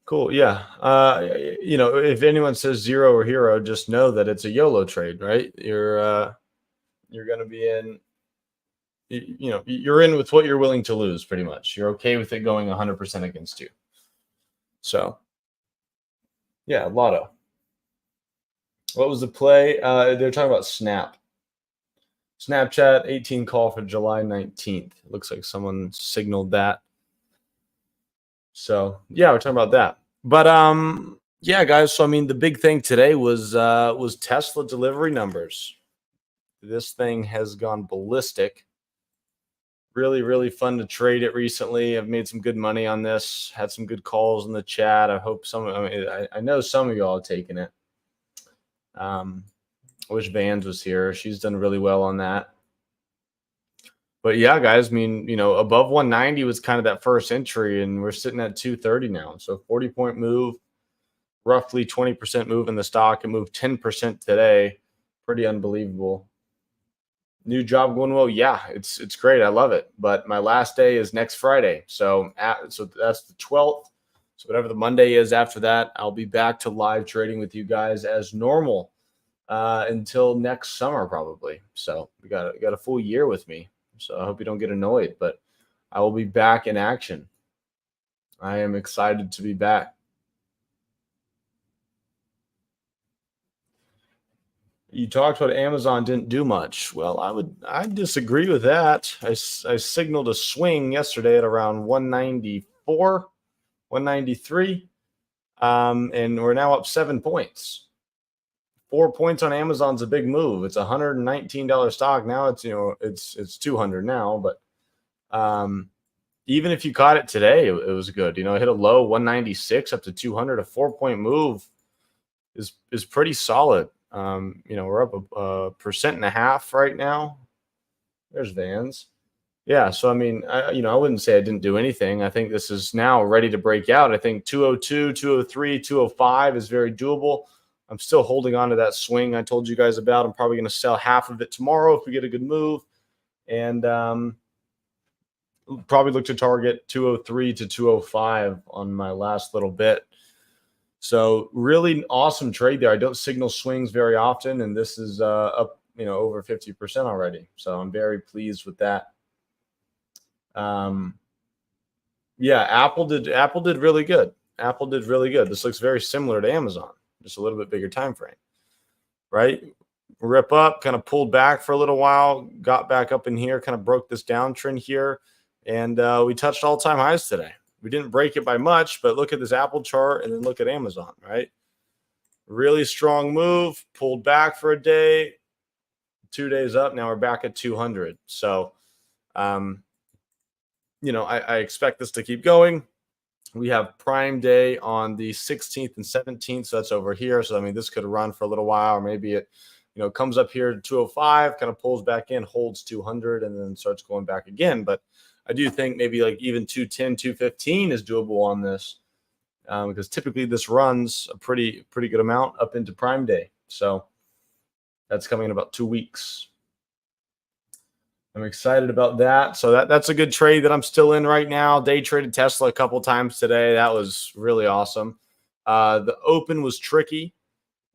Cool. Yeah. If anyone says zero or hero, just know that it's a YOLO trade, right? You're going to be in. You're in with what you're willing to lose, pretty much. You're okay with it going 100% against you. So, yeah, Lotto. What was the play? They're talking about Snap. Snapchat 18 call for July 19th. It looks like someone signaled that. So yeah, we're talking about that. But yeah, guys. So I mean, the big thing today was Tesla delivery numbers. This thing has gone ballistic. Really, really fun to trade it recently. I've made some good money on this. Had some good calls in the chat. I hope some. I know some of y'all are taking it. I wish Vans was here. She's done really well on that. But yeah, guys, I mean, above 190 was kind of that first entry, and we're sitting at 230 now. So 40-point move, roughly 20% move in the stock. It moved 10% today. Pretty unbelievable. New job going well. Yeah, it's great. I love it. But my last day is next Friday. So that's the 12th. So whatever the Monday is after that, I'll be back to live trading with you guys as normal until next summer probably. So we got a full year with me. So I hope you don't get annoyed, but I will be back in action. I am excited to be back. You talked about Amazon didn't do much. Well, I disagree with that. I signaled a swing yesterday at around 194, 193, and we're now up 7 points. 4 points on Amazon's a big move. It's $119 stock now. It's 200 now, but even if you caught it today, it was good. It hit a low 196 up to 200. A 4-point move is pretty solid. We're up a 1.5% right now. There's Vans. Yeah, so I mean, I wouldn't say I didn't do anything. I think this is now ready to break out. I think 202, 203, 205 is very doable. I'm still holding on to that swing I told you guys about. I'm probably going to sell half of it tomorrow if we get a good move, and probably look to target 203 to 205 on my last little bit. So really awesome trade there. I don't signal swings very often, and this is up, over 50% already. So I'm very pleased with that. Yeah, Apple did really good. Apple did really good. This looks very similar to Amazon, just a little bit bigger time frame, right? Rip up, kind of pulled back for a little while, got back up in here, kind of broke this downtrend here, and we touched all-time highs today. We didn't break it by much, but look at this Apple chart and then look at Amazon, right? Really strong move, pulled back for a day, 2 days up. Now we're back at 200. So, I expect this to keep going. We have Prime Day on the 16th and 17th. So that's over here. So, I mean, this could run for a little while, or maybe it, comes up here to 205, kind of pulls back in, holds 200, and then starts going back again. But I do think maybe like even 210, 215 is doable on this because typically this runs a pretty good amount up into Prime Day. So that's coming in about 2 weeks. I'm excited about that. So that's a good trade that I'm still in right now. Day traded Tesla a couple times today. That was really awesome. The open was tricky,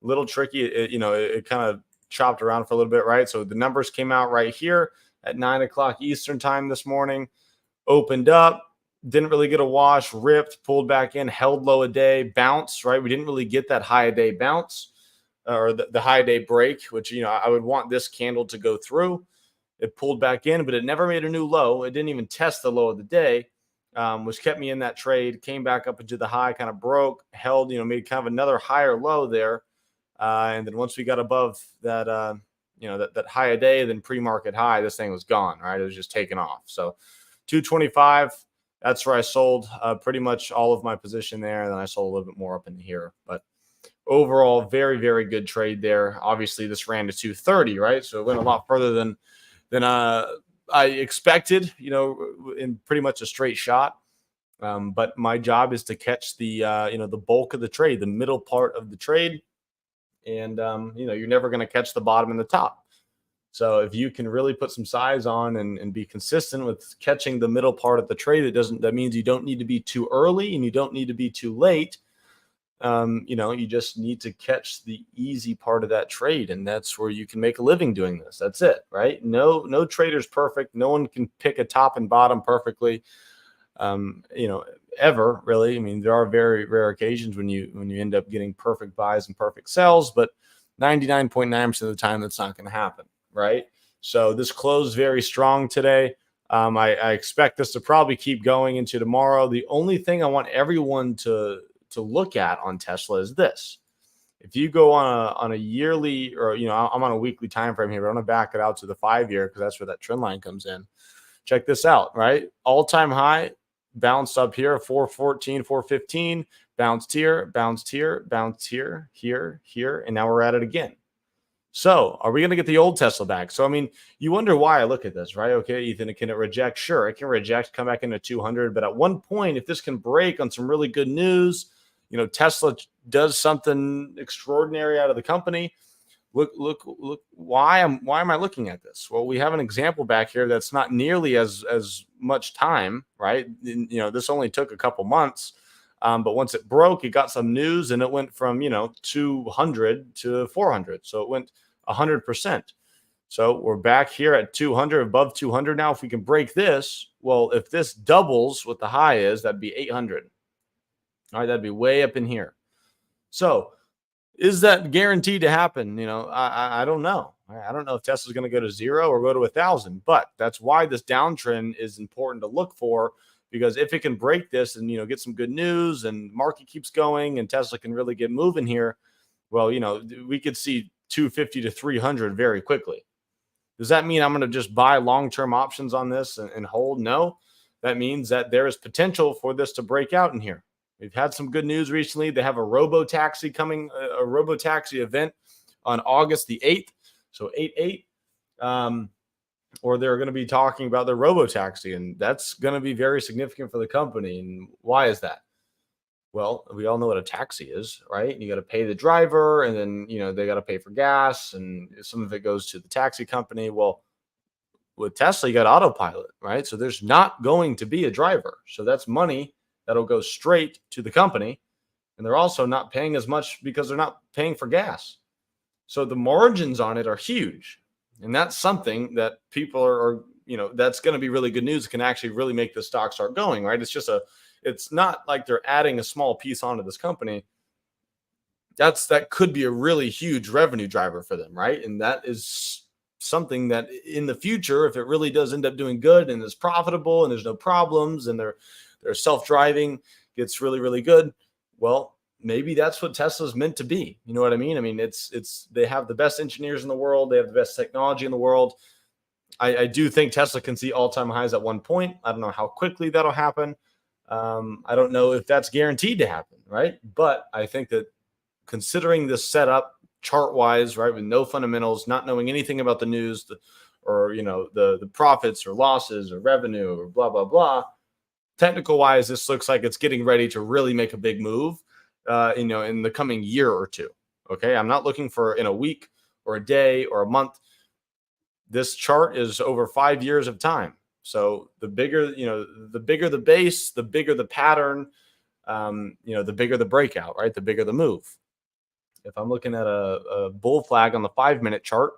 a little tricky. It kind of chopped around for a little bit, right? So the numbers came out right here at 9 o'clock Eastern time this morning. Opened up, didn't really get a wash, ripped, pulled back in, held low a day, bounced, right? We didn't really get that high a day bounce or the high day break, which, I would want this candle to go through. It pulled back in, but it never made a new low. It didn't even test the low of the day, which kept me in that trade. Came back up into the high, kind of broke, held, made kind of another higher low there. And then once we got above that, that high a day, then pre-market high, this thing was gone, right? It was just taken off. So 225, that's where I sold pretty much all of my position there. And then I sold a little bit more up in here. But overall, very, very good trade there. Obviously, this ran to 230, right? So it went a lot further than I expected, in pretty much a straight shot. But my job is to catch the, the bulk of the trade, the middle part of the trade. And, you're never going to catch the bottom and the top. So if you can really put some size on and be consistent with catching the middle part of the trade, that means you don't need to be too early and you don't need to be too late. You just need to catch the easy part of that trade, and that's where you can make a living doing this. That's it, right? No trader's perfect. No one can pick a top and bottom perfectly. Ever really. I mean, there are very rare occasions when you end up getting perfect buys and perfect sells, but 99.9% of the time that's not going to happen, right? So this closed very strong today. I expect this to probably keep going into tomorrow. The only thing I want everyone to look at on Tesla is this. If you go on a yearly, or I'm on a weekly time frame here, but I'm going to back it out to the 5-year because that's where that trend line comes in. Check this out, right? All-time high, bounced up here, 414, 415, bounced here, bounced here, bounced here, here, and now we're at it again. So are we going to get the old Tesla back? So, I mean, you wonder why I look at this, right? Okay, Ethan, can it reject? Sure, it can reject, come back into 200. But at one point, if this can break on some really good news, Tesla does something extraordinary out of the company. Look, why am I looking at this? Well, we have an example back here that's not nearly as much time, right? This only took a couple months. But once it broke, it got some news and it went from, 200 to 400. So it went 100%. So we're back here at 200, above 200 now. If we can break this, well, if this doubles what the high is, that'd be 800. All right, that'd be way up in here. So is that guaranteed to happen? I don't know. I don't know if Tesla's going to go to 0 or go to 1,000, but that's why this downtrend is important to look for. Because if it can break this and, get some good news and market keeps going and Tesla can really get moving here, well, we could see 250 to 300 very quickly. Does that mean I'm going to just buy long-term options on this and hold? No, that means that there is potential for this to break out in here. We've had some good news recently. They have a robo-taxi coming, a robo-taxi event on August the 8th. So 8/8. Or they're going to be talking about their robo-taxi, and that's going to be very significant for the company. And why is that? Well, we all know what a taxi is, right? You got to pay the driver, and then, they got to pay for gas, and some of it goes to the taxi company. Well, with Tesla, you got autopilot, right? So there's not going to be a driver. So that's money that'll go straight to the company. And they're also not paying as much because they're not paying for gas. So the margins on it are huge. And that's something that people are that's going to be really good news. It can actually really make the stock start going, right? It's not like they're adding a small piece onto this company. That could be a really huge revenue driver for them, right? And that is something that in the future, if it really does end up doing good and is profitable and there's no problems and their self-driving gets really, really good, well, maybe that's what Tesla's meant to be. You know what I mean? I mean, they have the best engineers in the world. They have the best technology in the world. I do think Tesla can see all-time highs at one point. I don't know how quickly that'll happen. I don't know if that's guaranteed to happen, right? But I think that considering this setup chart-wise, right, with no fundamentals, not knowing anything about the news, the profits or losses or revenue or blah, blah, blah, technical-wise, this looks like it's getting ready to really make a big move. In the coming year or two. Okay. I'm not looking for in a week or a day or a month. This chart is over 5 years of time. So the bigger the base, the bigger the pattern, the bigger the breakout, right? The bigger the move. If I'm looking at a bull flag on the 5-minute chart,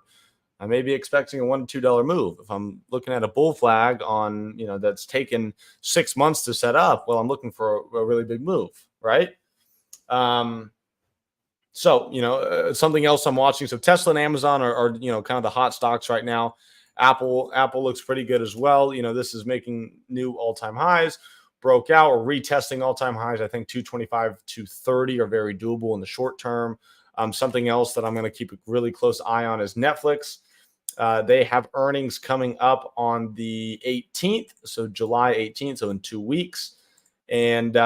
I may be expecting a $1 to $2 move. If I'm looking at a bull flag on, that's taken 6 months to set up, well, I'm looking for a really big move, right? Something else I'm watching. So Tesla and Amazon are kind of the hot stocks right now. Apple looks pretty good as well. This is making new all-time highs, broke out or retesting all-time highs. I think 225, 230 are very doable in the short term. Something else that I'm going to keep a really close eye on is Netflix. They have earnings coming up on the 18th. So July 18th. So in 2 weeks. And,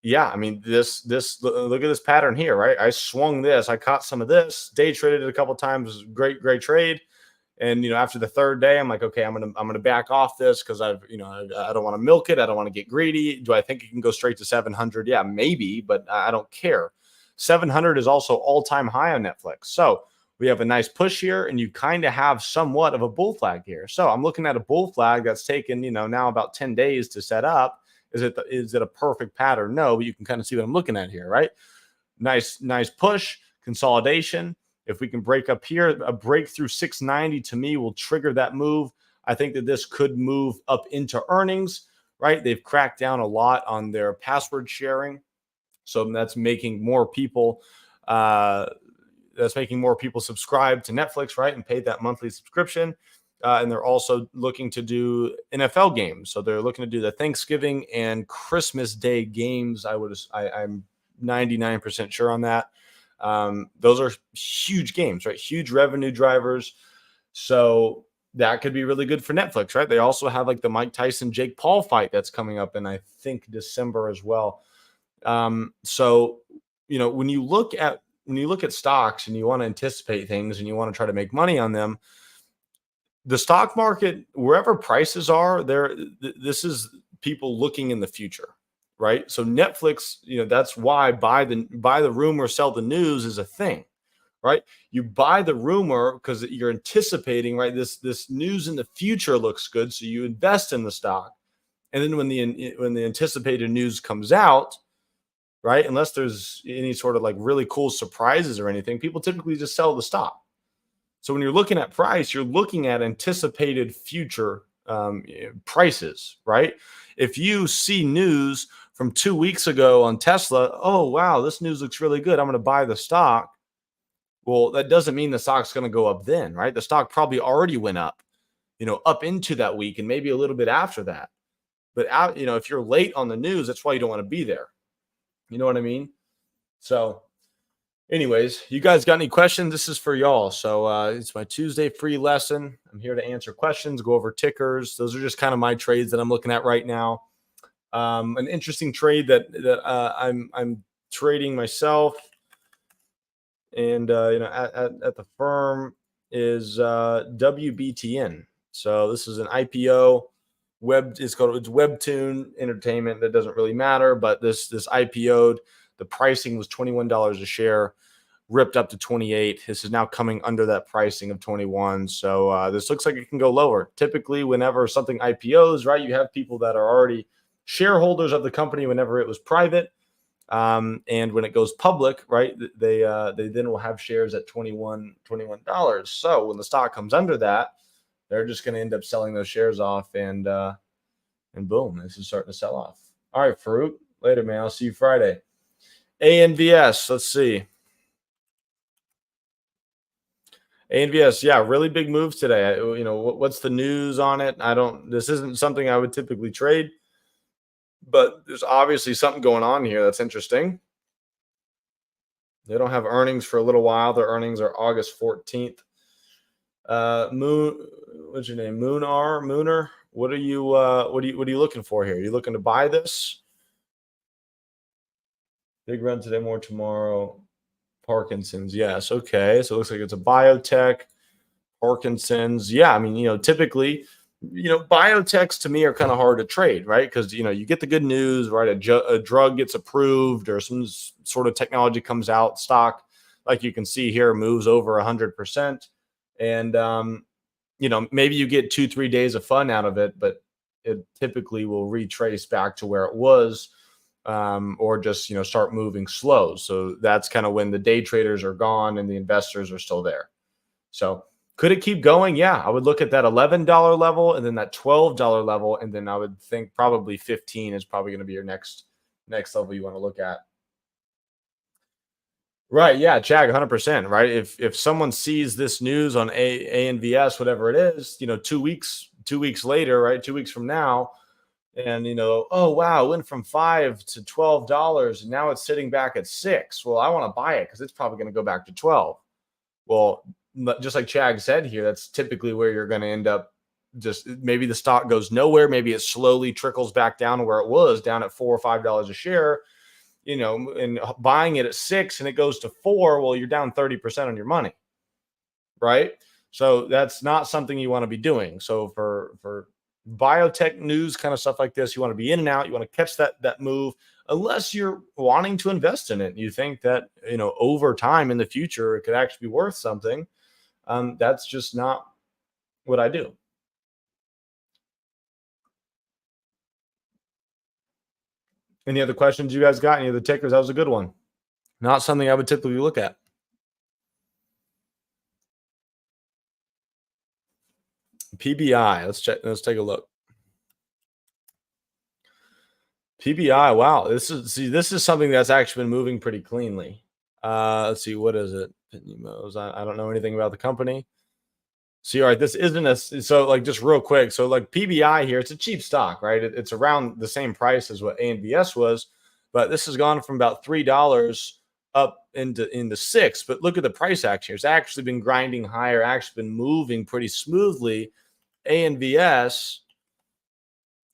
yeah, I mean, this look at this pattern here, right? I swung this, I caught some of this, day traded it a couple of times, great trade. And after the third day, I'm like, okay, I'm gonna back off this because I don't want to milk it, I don't want to get greedy. Do I think it can go straight to 700? Yeah, maybe, but I don't care. 700 is also all-time high on Netflix. So we have a nice push here, and you kind of have somewhat of a bull flag here. So I'm looking at a bull flag that's taken, now about 10 days to set up. Is it a perfect pattern? No, but you can kind of see what I'm looking at here, right? Nice push, consolidation. If we can break up here, a break through 690 to me will trigger that move. I think that this could move up into earnings, right? They've cracked down a lot on their password sharing. So that's making more people subscribe to Netflix, right? And pay that monthly subscription. And they're also looking to do NFL games. So they're looking to do the Thanksgiving and Christmas Day games. I'm 99% sure on that. Those are huge games, right? Huge revenue drivers. So that could be really good for Netflix, right? They also have like the Mike Tyson, Jake Paul fight that's coming up in, I think, December as well. So, when you look at stocks and you want to anticipate things and you want to try to make money on them, the stock market, wherever prices are there, this is people looking in the future, right? So Netflix, that's why buy the rumor, sell the news is a thing, right? You buy the rumor because you're anticipating, right? This news in the future looks good, so you invest in the stock, and then when the anticipated news comes out, right? Unless there's any sort of like really cool surprises or anything, people typically just sell the stock. So when you're looking at price, you're looking at anticipated future prices, right? If you see news from 2 weeks ago on Tesla, oh, wow, this news looks really good, I'm going to buy the stock. Well, that doesn't mean the stock's going to go up then, right? The stock probably already went up, up into that week and maybe a little bit after that. But if you're late on the news, that's why you don't want to be there. You know what I mean? So anyways, you guys got any questions? This is for y'all. So it's my Tuesday free lesson. I'm here to answer questions, go over tickers. Those are just kind of my trades that I'm looking at right now. An interesting trade that I'm trading myself, and at the firm is WBTN. So this is an IPO. It's Webtoon Entertainment. That doesn't really matter, but this IPO'd. The pricing was $21 a share, ripped up to 28. This is now coming under that pricing of 21. So this looks like it can go lower. Typically, whenever something IPOs, right, you have people that are already shareholders of the company whenever it was private, and when it goes public, right, they then will have shares at $21. So when the stock comes under that, they're just going to end up selling those shares off, and boom, this is starting to sell off. All right, Farouk, later, man. I'll see you Friday. ANVS, let's see. ANVS, yeah, really big moves today. What's the news on it? This isn't something I would typically trade, but there's obviously something going on here that's interesting. They don't have earnings for a little while. Their earnings are August 14th. What's your name? Mooner. What are you looking for here? Are you looking to buy this? Big run today, more tomorrow. Parkinson's, yes. Okay, so it looks like it's a biotech. Parkinson's, yeah. I mean, typically, biotechs to me are kind of hard to trade, right? Because you get the good news, right? A drug gets approved or some sort of technology comes out. Stock, like you can see here, moves over 100%, and maybe you get 2-3 days of fun out of it, but it typically will retrace back to where it was. Or just start moving slow. So that's kind of when the day traders are gone and the investors are still there. So could it keep going? Yeah, I would look at that $11 level and then that $12 level, and then I would think probably 15 is probably going to be your next level you want to look at. Right? Yeah, Chag, 100%. Right? If someone sees this news on ANVS, whatever it is, 2 weeks later, right? 2 weeks from now. And oh wow, it went from $5 to $12, and now it's sitting back at $6. Well, I want to buy it because it's probably going to go back to 12. Well, just like Chag said here, that's typically where you're going to end up. Just maybe the stock goes nowhere, maybe it slowly trickles back down to where it was, down at $4 or $5 a share. And buying it at $6 and it goes to $4. Well, you're down 30% on your money, right? So that's not something you want to be doing. So for biotech news, kind of stuff like this, you want to be in and out. You want to catch that move, unless you're wanting to invest in it. You think that over time in the future it could actually be worth something. That's just not what I do. Any other questions you guys got? Any other tickers? That was a good one. Not something I would typically look at. PBI. Let's check. Let's take a look. PBI. Wow. This is something that's actually been moving pretty cleanly. Let's see. What is it? I don't know anything about the company. See, all right, this isn't a so like just real quick. So like PBI here, it's a cheap stock, right? It's around the same price as what ANBS was, but this has gone from about $3 up into six. But look at the price action here. It's actually been grinding higher, actually been moving pretty smoothly. ANBS,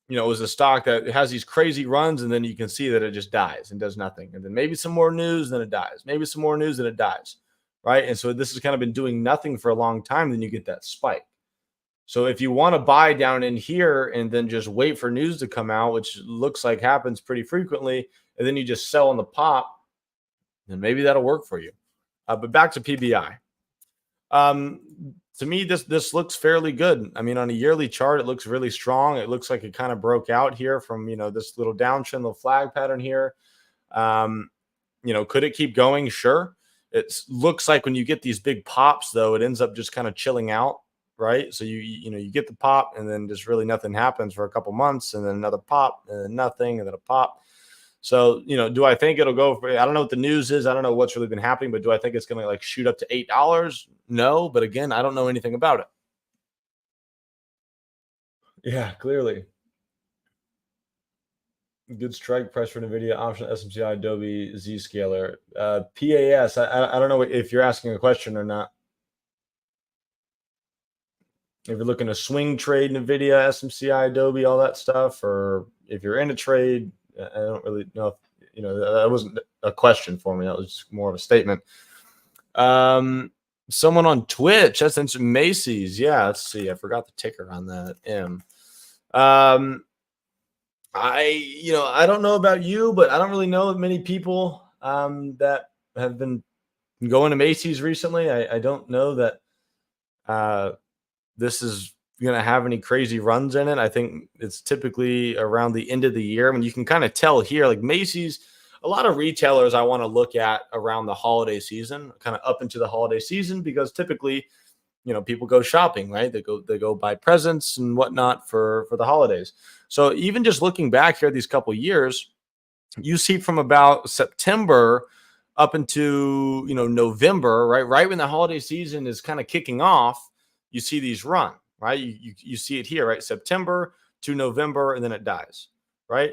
is a stock that has these crazy runs, and then you can see that it just dies and does nothing. And then maybe some more news, then it dies. Maybe some more news, then it dies. Right. And so this has kind of been doing nothing for a long time. Then you get that spike. So if you want to buy down in here and then just wait for news to come out, which looks like happens pretty frequently, and then you just sell on the pop, then maybe that'll work for you. But back to PBI. To me, this looks fairly good. I mean, on a yearly chart, it looks really strong. It looks like it kind of broke out here from this little downtrend, little flag pattern here. Could it keep going? Sure. It looks like when you get these big pops, though, it ends up just kind of chilling out, right? So you get the pop, and then just really nothing happens for a couple months, and then another pop, and then nothing, and then a pop. So do I think it'll go for? I don't know what the news is. I don't know what's really been happening, but do I think it's going to like shoot up to $8? No, but again, I don't know anything about it. Yeah, clearly. Good strike price for NVIDIA, option SMCI, Adobe, Zscaler. PAS, I don't know if you're asking a question or not. If you're looking to swing trade NVIDIA, SMCI, Adobe, all that stuff, or if you're in a trade, I don't really know if, that wasn't a question for me. That was more of a statement. Someone on Twitch, that's interesting. Macy's. Yeah, let's see. I forgot the ticker on that. M. I don't know about you, but I don't really know many people that have been going to Macy's recently. I don't know that this is going to have any crazy runs in it. I think it's typically around the end of the year. I mean, you can kind of tell here, like Macy's, a lot of retailers I want to look at around the holiday season, kind of up into the holiday season, because typically, people go shopping, right? They go buy presents and whatnot for the holidays. So even just looking back here these couple years, you see from about September up into November, right when the holiday season is kind of kicking off, you see these run, right? You see it here, right? September to November, and then it dies, right?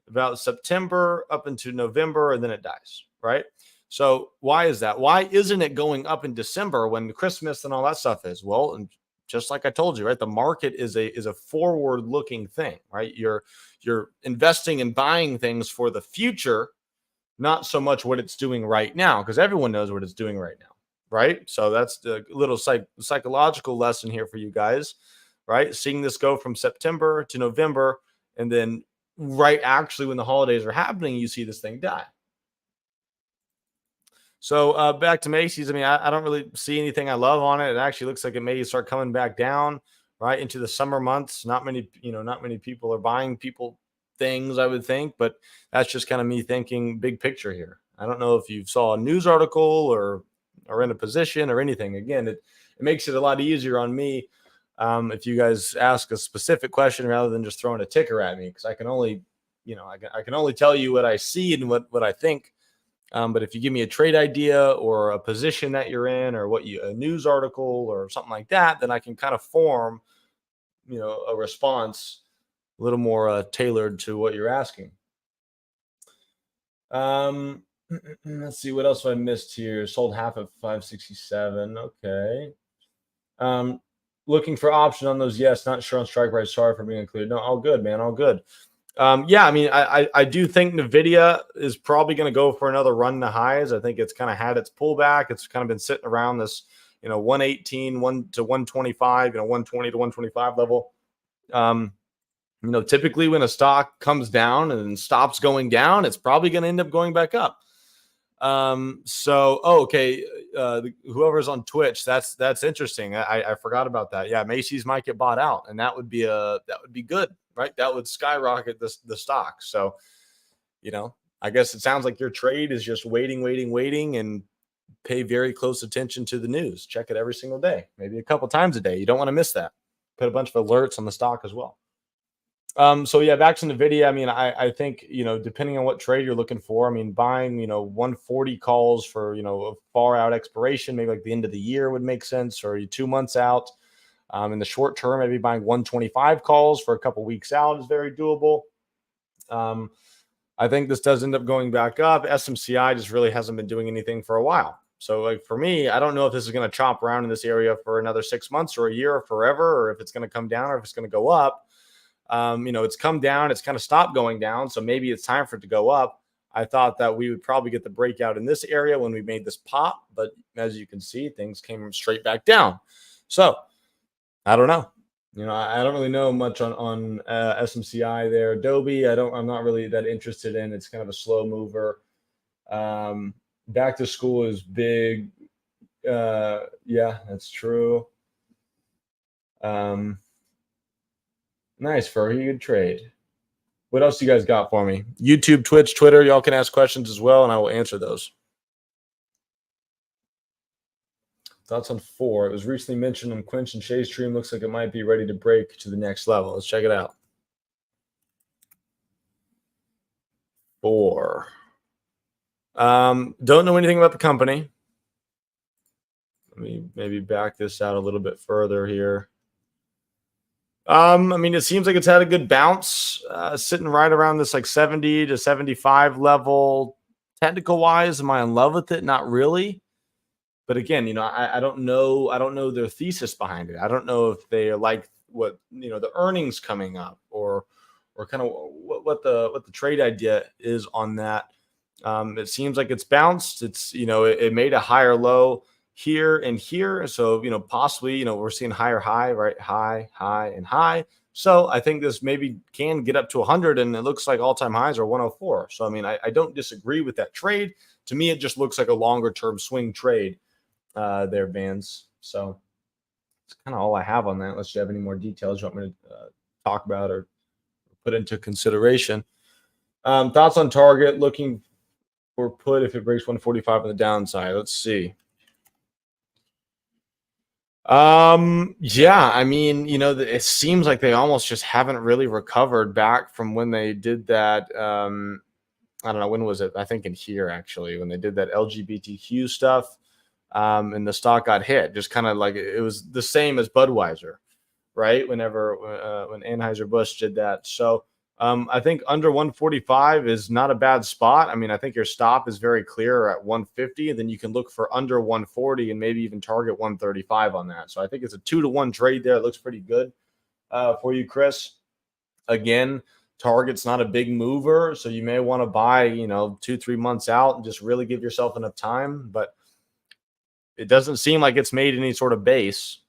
About September up into November, and then it dies, right? So why is that? Why isn't it going up in December when Christmas and all that stuff is? Well, and just like I told you, right? The market is a forward-looking thing, right? You're investing and buying things for the future, not so much what it's doing right now, because everyone knows what it's doing right now, right? So that's the little psychological lesson here for you guys, right? Seeing this go from September to November, and then right actually when the holidays are happening, you see this thing die. So back to Macy's. I mean, I don't really see anything I love on it. It actually looks like it may start coming back down right into the summer months. Not many people are buying things, I would think, but that's just kind of me thinking big picture here. I don't know if you saw a news article or in a position or anything. Again, it makes it a lot easier on me if you guys ask a specific question rather than just throwing a ticker at me, because I can only I can only tell you what I see and what I think. But if you give me a trade idea or a position that you're in, or a news article or something like that, then I can kind of form, a response a little more tailored to what you're asking. Let's see, what else have I missed here? Sold half at 567. Okay. Looking for option on those. Yes, not sure on strike price. Sorry for being included. No, all good, man. All good. Yeah, I mean, I do think NVIDIA is probably going to go for another run to highs. I think it's kind of had its pullback. It's kind of been sitting around this, 118, 1 to 125, 120 to 125 level. Typically when a stock comes down and stops going down, it's probably going to end up going back up. Okay. Whoever's on Twitch, that's interesting. I forgot about that. Yeah, Macy's might get bought out, and that would be good, right? That would skyrocket the stock. So, I guess it sounds like your trade is just waiting, and pay very close attention to the news. Check it every single day, maybe a couple times a day. You don't want to miss that. Put a bunch of alerts on the stock as well. So yeah, back to NVIDIA. I mean, I think, depending on what trade you're looking for, I mean, buying, 140 calls for, a far out expiration, maybe like the end of the year would make sense, or 2 months out. In the short term, maybe buying 125 calls for a couple weeks out is very doable. I think this does end up going back up. SMCI just really hasn't been doing anything for a while. So like for me, I don't know if this is going to chop around in this area for another 6 months or a year or forever, or if it's going to come down or if it's going to go up. It's come down, it's kind of stopped going down. So maybe it's time for it to go up. I thought that we would probably get the breakout in this area when we made this pop, but as you can see, things came straight back down. So I don't know. I don't really know much on SMCI there. Adobe, I'm not really that interested in. It's kind of a slow mover. Back to school is big. Yeah, that's true. Nice, Furry. Good trade. What else you guys got for me? YouTube, Twitch, Twitter. Y'all can ask questions as well, and I will answer those. Thoughts on 4. It was recently mentioned on Quinch and Shay's stream. Looks like it might be ready to break to the next level. Let's check it out. 4. Don't know anything about the company. Let me maybe back this out a little bit further here. I mean, it seems like it's had a good bounce, sitting right around this like 70 to 75 level. Technical wise, am I in love with it? Not really. But again, I don't know. I don't know their thesis behind it. I don't know if they like what the earnings coming up, or kind of what the trade idea is on that. It seems like it's bounced. It's it made a higher low here and here. So, possibly, we're seeing higher high, right? High, and high. So I think this maybe can get up to 100, and it looks like all-time highs are 104. So, I mean, I don't disagree with that trade. To me, it just looks like a longer-term swing trade there, Vans. So it's kind of all I have on that. Unless you have any more details you want me to talk about or put into consideration. Thoughts on Target, looking for put if it breaks 145 on the downside. Let's see. Yeah, I mean, it seems like they almost just haven't really recovered back from when they did that. I don't know, when was it? I think in here, actually, when they did that LGBTQ stuff, and the stock got hit, just kind of like it was the same as Budweiser, right? When Anheuser-Busch did that. So I think under 145 is not a bad spot. I mean, I think your stop is very clear at 150, and then you can look for under 140 and maybe even target 135 on that. So I think it's a 2-to-1 trade there. It looks pretty good for you, Chris. Again, Target's not a big mover, so you may want to buy, 2-3 months out and just really give yourself enough time. But it doesn't seem like it's made any sort of base.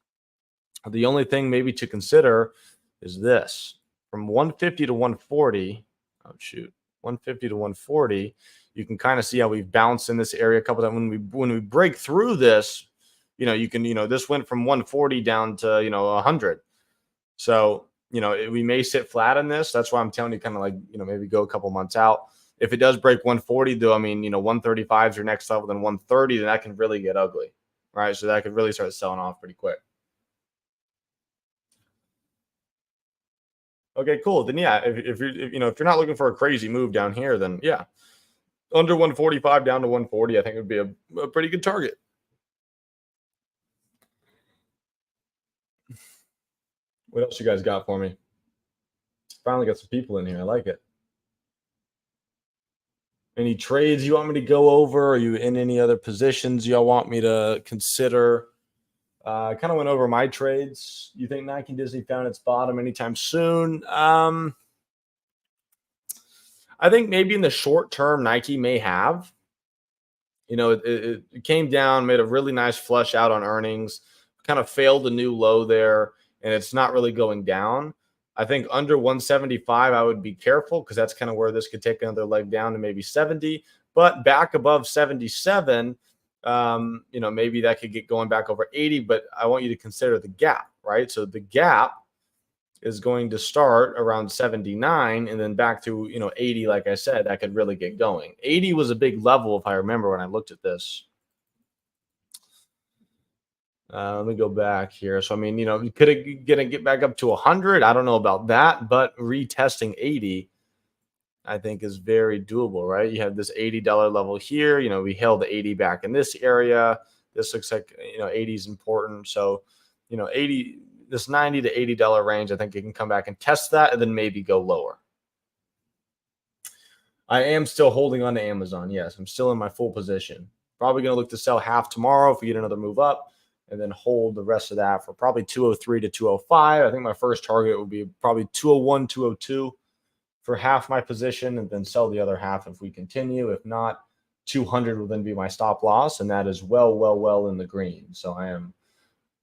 The only thing maybe to consider is this. From 150 to 140, 150 to 140, you can kind of see how we've bounced in this area a couple of times. When we break through this, you can, this went from 140 down to, 100. So, we may sit flat in this. That's why I'm telling you kind of like, maybe go a couple months out. If it does break 140, though, I mean, 135 is your next level, then 130, then that can really get ugly, right? So that could really start selling off pretty quick. Okay, cool. Then yeah, if you're not looking for a crazy move down here, then yeah, under 145 down to 140, I think would be a pretty good target. What else you guys got for me? Finally got some people in here. I like it. Any trades you want me to go over? Are you in any other positions y'all want me to consider? I kind of went over my trades. You think Nike and Disney found its bottom anytime soon? I think maybe in the short term, Nike may have. It came down, made a really nice flush out on earnings, kind of failed a new low there, and it's not really going down. I think under 175, I would be careful because that's kind of where this could take another leg down to maybe 70. But back above 77, maybe that could get going back over 80. But I want you to consider the gap, right? So the gap is going to start around 79 and then back to 80. Like I said, that could really get going. 80 was a big level if I remember when I looked at this. Let me go back here. So I mean, could it get back up to 100? I don't know about that, but retesting 80 I think is very doable, right? You have this $80 level here. We held the 80 back in this area. This looks like 80 is important. So 80, this $90 to $80 range, I think you can come back and test that and then maybe go lower. I am still holding on to Amazon. Yes, I'm still in my full position. Probably going to look to sell half tomorrow if we get another move up, and then hold the rest of that for probably 203 to 205. I think my first target would be probably 201, 202 for half my position, and then sell the other half if we continue. If not, 200 will then be my stop loss, and that is well in the green. So I am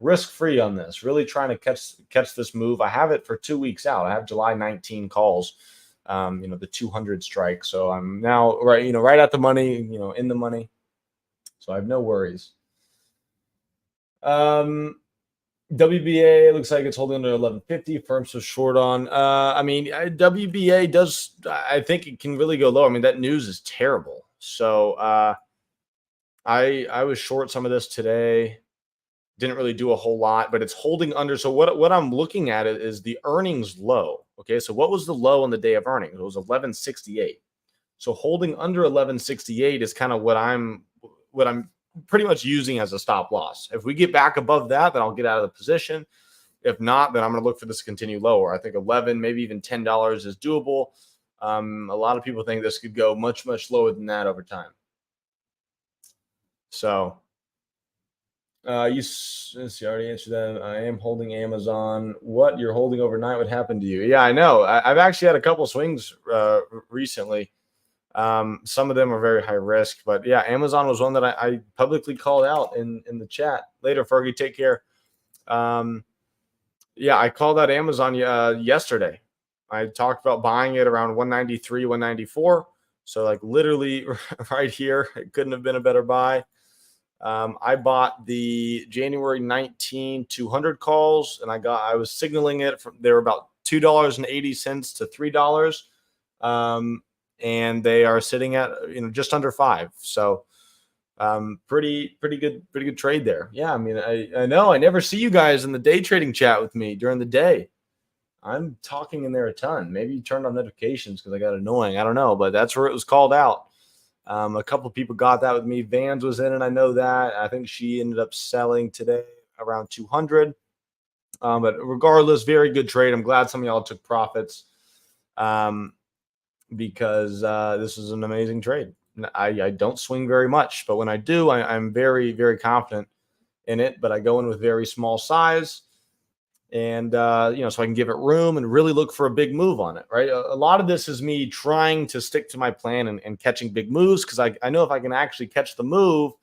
risk-free on this, really trying to catch this move. I have it for 2 weeks out. I have July 19 calls, the 200 strike. So I'm now right at the money, in the money. So I have no worries. WBA looks like it's holding under 1150. Firms so short on. WBA does. I think it can really go low. I mean, that news is terrible. So I was short some of this today. Didn't really do a whole lot, but it's holding under. So what I'm looking at is the earnings low. Okay, so what was the low on the day of earnings? It was 1168. So holding under 1168 is kind of what I'm pretty much using as a stop loss. If we get back above that, then I'll get out of the position. If not, then I'm going to look for this to continue lower. I think 11, maybe even $10 is doable. A lot of people think this could go much lower than that over time. So you already answered that. I am holding Amazon. What you're holding overnight would happen to you? Yeah, I know. I've actually had a couple swings recently. Some of them are very high risk, but yeah, Amazon was one that I publicly called out in the chat. Later, Fergie, take care. Yeah, I called out Amazon yesterday. I talked about buying it around 193, 194. So like literally right here, it couldn't have been a better buy. I bought the January 19 200 calls, and I was signaling it from they were about $2.80 to $3. And they are sitting at just under 5. So pretty good trade there. Yeah, I mean, I know I never see you guys in the day trading chat with me during the day. I'm talking in there a ton. Maybe you turned on notifications because I got annoying. I don't know, but that's where it was called out. A couple of people got that with me. Vans was in it. I know that. I think she ended up selling today around 200. But regardless, very good trade. I'm glad some of y'all took profits. Because this is an amazing trade. I don't swing very much, but when I do, I'm very confident in it. But I go in with very small size, and so I can give it room and really look for a big move on it. Right. A lot of this is me trying to stick to my plan and catching big moves because I know if I can actually catch the move,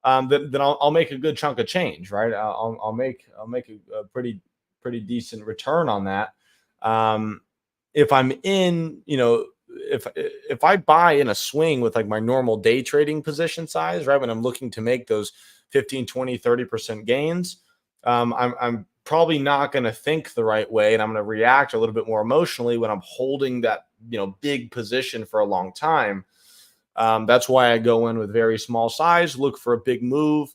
then I'll make a good chunk of change. Right. I'll make a pretty decent return on that. If I'm in, if I buy in a swing with like my normal day trading position size, right, when I'm looking to make those 15, 20, 30% gains, I'm probably not going to think the right way, and I'm going to react a little bit more emotionally when I'm holding that, big position for a long time. That's why I go in with very small size, look for a big move,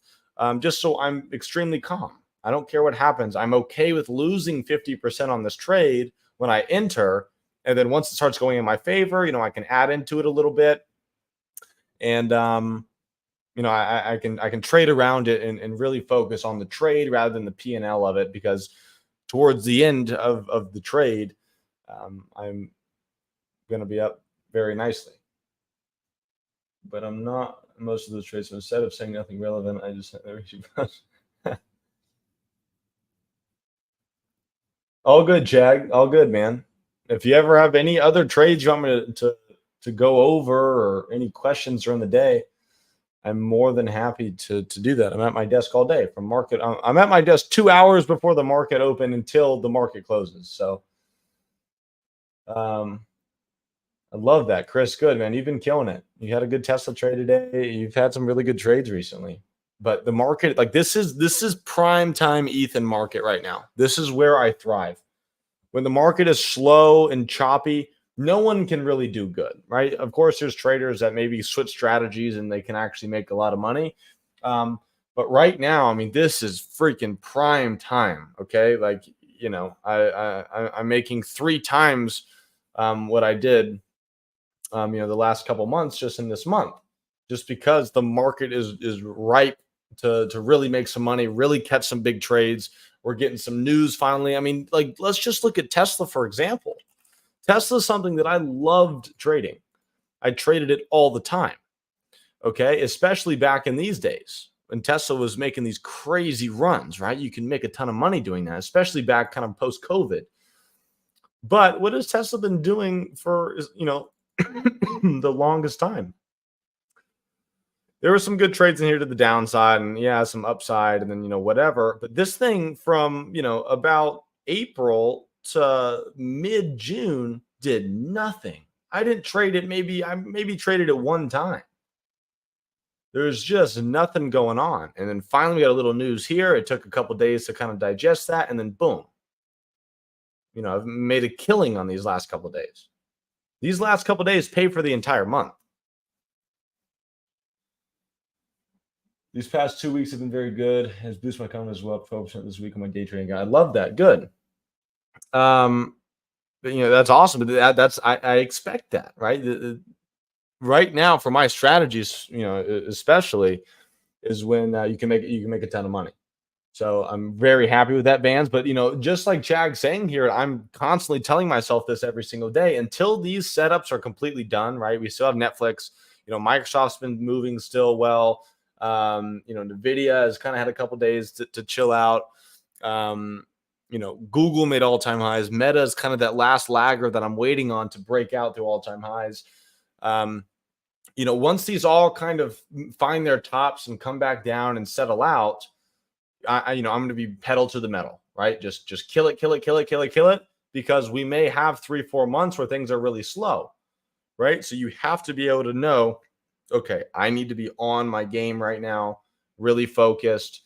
just so I'm extremely calm. I don't care what happens. I'm okay with losing 50% on this trade when I enter. And then once it starts going in my favor, I can add into it a little bit. And, I can trade around it and really focus on the trade rather than the P&L of it, because towards the end of the trade, I'm going to be up very nicely. But I'm not most of the trades. So instead of saying nothing relevant, I just all good, Jag. All good, man. If you ever have any other trades you want me to go over or any questions during the day, I'm more than happy to do that. I'm at my desk all day from market. I'm at my desk 2 hours before the market open until the market closes. So Um, I love that, Chris. Good man. You've been killing it. You had a good Tesla trade today. You've had some really good trades recently. But the market, like this is prime time Ethan market right now. This is where I thrive. When the market is slow and choppy, no one can really do good, right? Of course, there's traders that maybe switch strategies and they can actually make a lot of money. Um, but right now, I mean, this is freaking prime time. Okay, like I'm making three times what I did, the last couple months just in this month, just because the market is ripe to really make some money, really catch some big trades. We're getting some news finally. I mean, like, let's just look at Tesla, for example. Tesla is something that I loved trading. I traded it all the time. Okay. Especially back in these days when Tesla was making these crazy runs, right? You can make a ton of money doing that, especially back kind of post COVID. But what has Tesla been doing for, the longest time? There were some good trades in here to the downside and yeah, some upside and then, whatever. But this thing from, about April to mid June did nothing. I didn't trade it. I maybe traded it one time. There's just nothing going on. And then finally we got a little news here. It took a couple days to kind of digest that. And then boom, I've made a killing on these last couple days. These last couple days pay for the entire month. These past 2 weeks have been very good. Has boosted my confidence as well. 12% this week on my day trading guy. I love that. Good. But, that's awesome. But I expect that, right? Right now for my strategies, especially is when you can make a ton of money. So I'm very happy with that, Vans. But just like Chag's saying here, I'm constantly telling myself this every single day until these setups are completely done. Right? We still have Netflix. Microsoft's been moving still well. Nvidia has kind of had a couple days to chill out. Google made all-time highs. Meta is kind of that last lagger that I'm waiting on to break out to all-time highs. Once these all kind of find their tops and come back down and settle out, I'm going to be pedal to the metal, right? Just kill it, because we may have 3-4 months where things are really slow, right? So you have to be able to know, okay, I need to be on my game right now, really focused,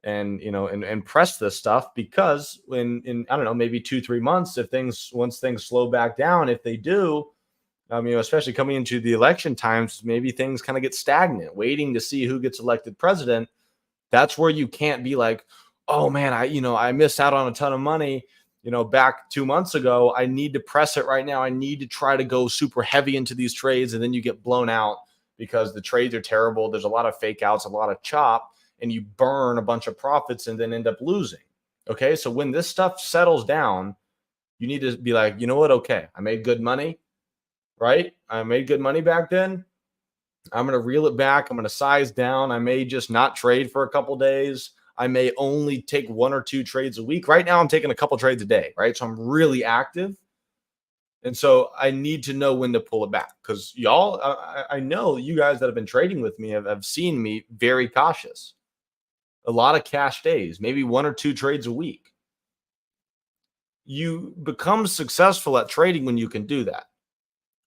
and and press this stuff, because in I don't know, maybe 2-3 months, once things slow back down, if they do, especially coming into the election times, maybe things kind of get stagnant, waiting to see who gets elected president. That's where you can't be like, oh man, I missed out on a ton of money, back 2 months ago. I need to press it right now. I need to try to go super heavy into these trades, and then you get blown out because the trades are terrible. There's a lot of fake outs, a lot of chop, and you burn a bunch of profits and then end up losing. Okay. So when this stuff settles down, you need to be like, you know what? Okay. I made good money, right? I made good money back then. I'm going to reel it back. I'm going to size down. I may just not trade for a couple days. I may only take 1 or 2 trades a week. Right now, I'm taking a couple trades a day, right? So I'm really active. And so I need to know when to pull it back, because y'all, I know you guys that have been trading with me have seen me very cautious. A lot of cash days, maybe 1 or 2 trades a week. You become successful at trading when you can do that.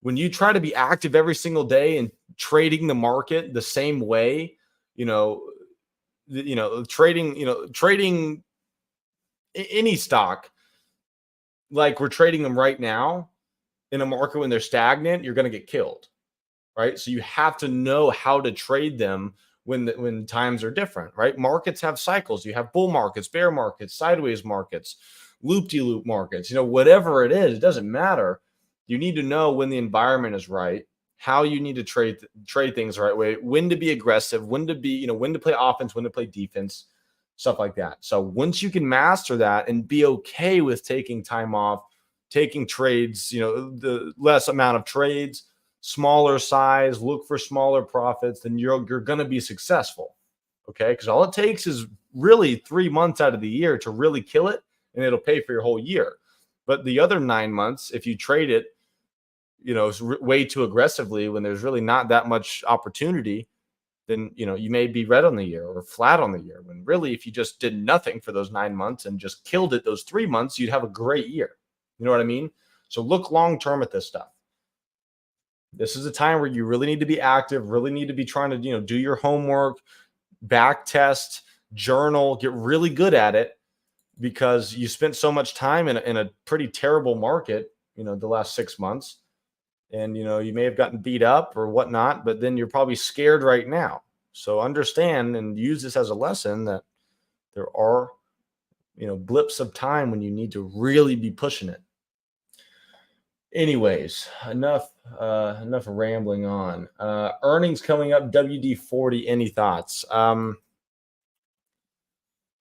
When you try to be active every single day and trading the market the same way, trading any stock like we're trading them right now in a market when they're stagnant, you're going to get killed, right? So you have to know how to trade them when times are different, right? Markets have cycles. You have bull markets, bear markets, sideways markets, loop-de-loop markets, whatever it is, it doesn't matter. You need to know when the environment is right, how you need to trade things the right way, when to be aggressive, when to be, when to play offense, when to play defense, stuff like that. So once you can master that and be okay with taking time off, taking trades, the less amount of trades, smaller size, look for smaller profits, then you're going to be successful. Okay. Because all it takes is really 3 months out of the year to really kill it, and it'll pay for your whole year. But the other 9 months, if you trade it, way too aggressively when there's really not that much opportunity, then, you may be red on the year or flat on the year, when really, if you just did nothing for those 9 months and just killed it those 3 months, you'd have a great year. You know what I mean? So look long term at this stuff. This is a time where you really need to be active, really need to be trying to, do your homework, back test, journal, get really good at it, because you spent so much time in a pretty terrible market, the last 6 months. And, you may have gotten beat up or whatnot, but then you're probably scared right now. So understand and use this as a lesson that there are, blips of time when you need to really be pushing it. Anyways, enough rambling on. Earnings coming up, WD-40. Any thoughts?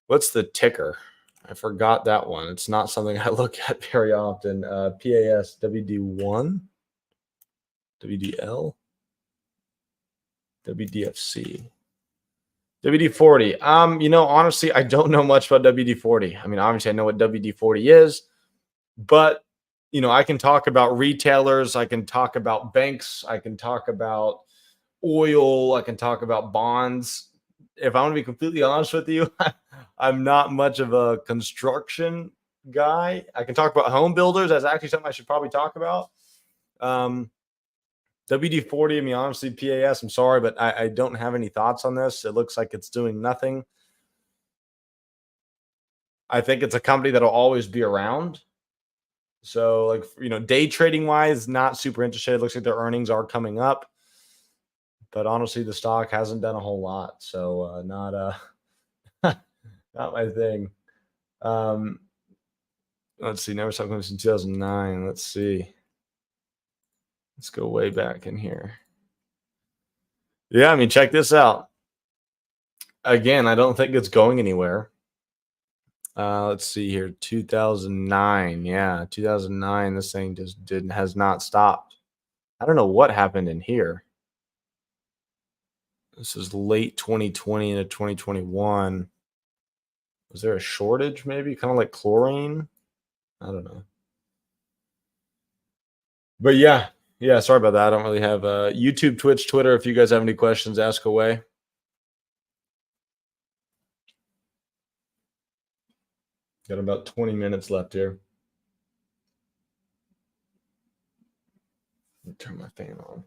What's the ticker? I forgot that one. It's not something I look at very often. PAS, WD1, WDL, WDFC, WD-40. Honestly, I don't know much about WD-40. I mean, obviously, I know what WD-40 is, but I can talk about retailers, I can talk about banks, I can talk about oil, I can talk about bonds. If I want to be completely honest with you, I'm not much of a construction guy. I can talk about home builders. That's actually something I should probably talk about. WD-40, I mean, honestly, PAS, I'm sorry, but I don't have any thoughts on this. It looks like it's doing nothing. I think it's a company that'll always be around. So, like, day trading wise, not super interested. It looks like their earnings are coming up, but honestly, the stock hasn't done a whole lot. So, not not my thing. Let's see. Never stopped going since 2009. Let's see. Let's go way back in here. Yeah, I mean, check this out. Again, I don't think it's going anywhere. Let's see here. 2009. Yeah, 2009. This thing just has not stopped. I don't know what happened in here. This is late 2020 into 2021. Was there a shortage maybe? Kind of like chlorine? I don't know. But yeah, sorry about that. I don't really have YouTube, Twitch, Twitter. If you guys have any questions, ask away. Got about 20 minutes left here. Let me turn my fan on.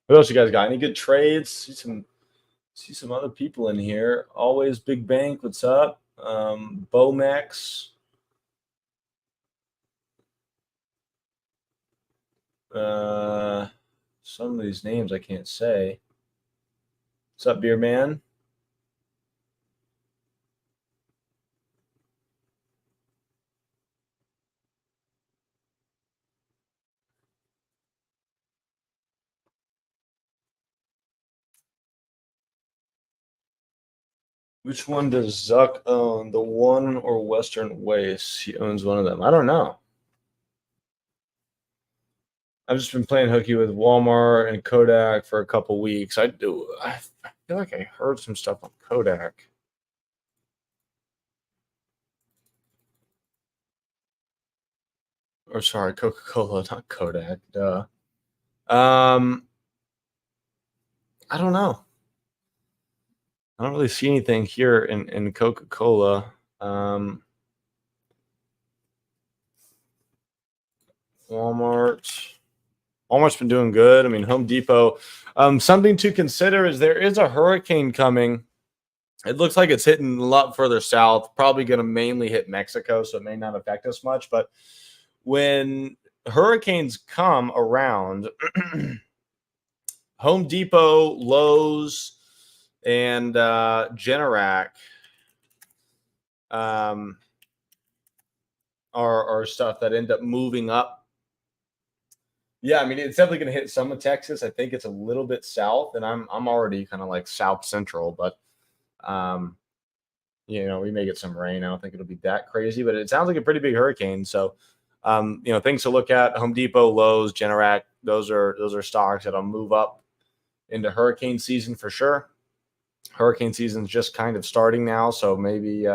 What else you guys got? Any good trades? See some other people in here. Always Big Bank. What's up? Bomex. Some of these names I can't say. What's up, Beer Man? Which one does Zuck own? The one or Western Waste? He owns one of them. I don't know. I've just been playing hooky with Walmart and Kodak for a couple weeks. I feel like I heard some stuff on Kodak. Or sorry, Coca-Cola, not Kodak. Duh. I don't know. I don't really see anything here in Coca-Cola. Walmart's been doing good. I mean, Home Depot. Something to consider is there is a hurricane coming. It looks like it's hitting a lot further south, probably going to mainly hit Mexico, so it may not affect us much. But when hurricanes come around, Home Depot, Lowe's, and Generac are stuff that end up moving up. Yeah, I mean, it's definitely going to hit some of Texas. I think it's a little bit south, and I'm already kind of like south central, but we may get some rain. I don't think it'll be that crazy, but it sounds like a pretty big hurricane. So, things to look at: Home Depot, Lowe's, Generac. Those are stocks that'll move up into hurricane season for sure. Hurricane season's just kind of starting now, so maybe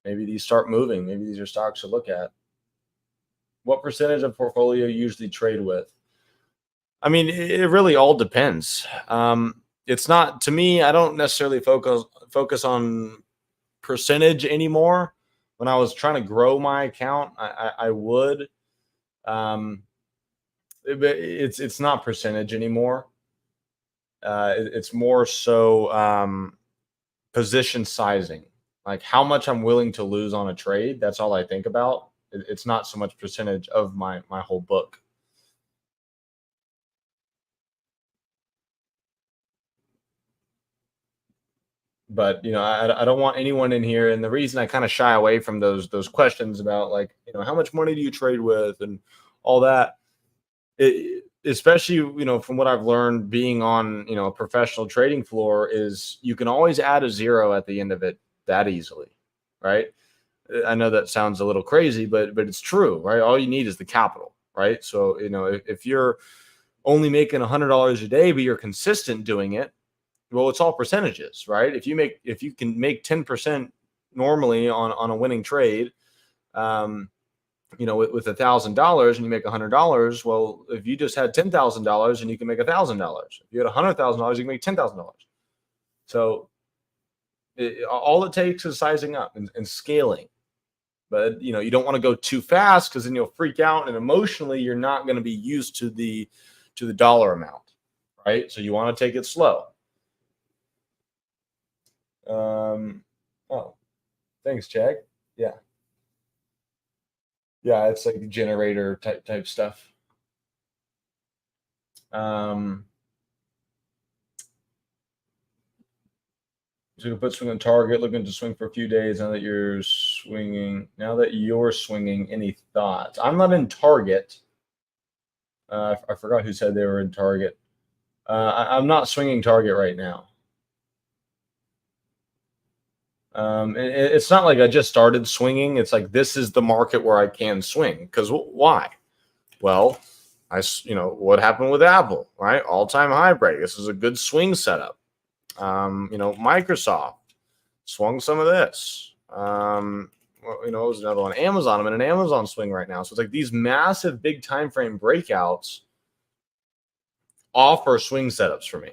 these start moving. Maybe these are stocks to look at. What percentage of portfolio you usually trade with? I mean, it really all depends. It's not to me. I don't necessarily focus on percentage anymore. When I was trying to grow my account, I would. Um, but it's not percentage anymore. It's more so position sizing, like how much I'm willing to lose on a trade. That's all I think about. It's not so much percentage of my whole book. But I don't want anyone in here, and the reason I kind of shy away from those questions about, like, how much money do you trade with and all that, especially from what I've learned being on a professional trading floor, is you can always add a zero at the end of it that easily, right? I know that sounds a little crazy, but it's true, right? All you need is the capital, right? So if you're only making $100 a day, but you're consistent doing it, well, it's all percentages, right? If you can make 10% normally on a winning trade, um, with $1,000 and you make $100, well, if you just had $10,000 and you can make $1,000, if you had $100,000, you can make $10,000. So all it takes is sizing up and scaling. But you don't want to go too fast, because then you'll freak out, and emotionally you're not going to be used to the dollar amount, right? So you want to take it slow. Oh, thanks, Jack. Yeah, yeah, it's like generator type stuff. Um, so you can put swing on target, looking to swing for a few days. Now that you're swinging, any thoughts? I'm not in target. I forgot who said they were in target. I'm not swinging target right now. It's not like I just started swinging. It's like, this is the market where I can swing. Because why? Well, what happened with Apple, right? All-time high break. This is a good swing setup. Microsoft swung some of this. What was another one? Amazon. I'm in an Amazon swing right now. So it's like these massive big time frame breakouts offer swing setups for me.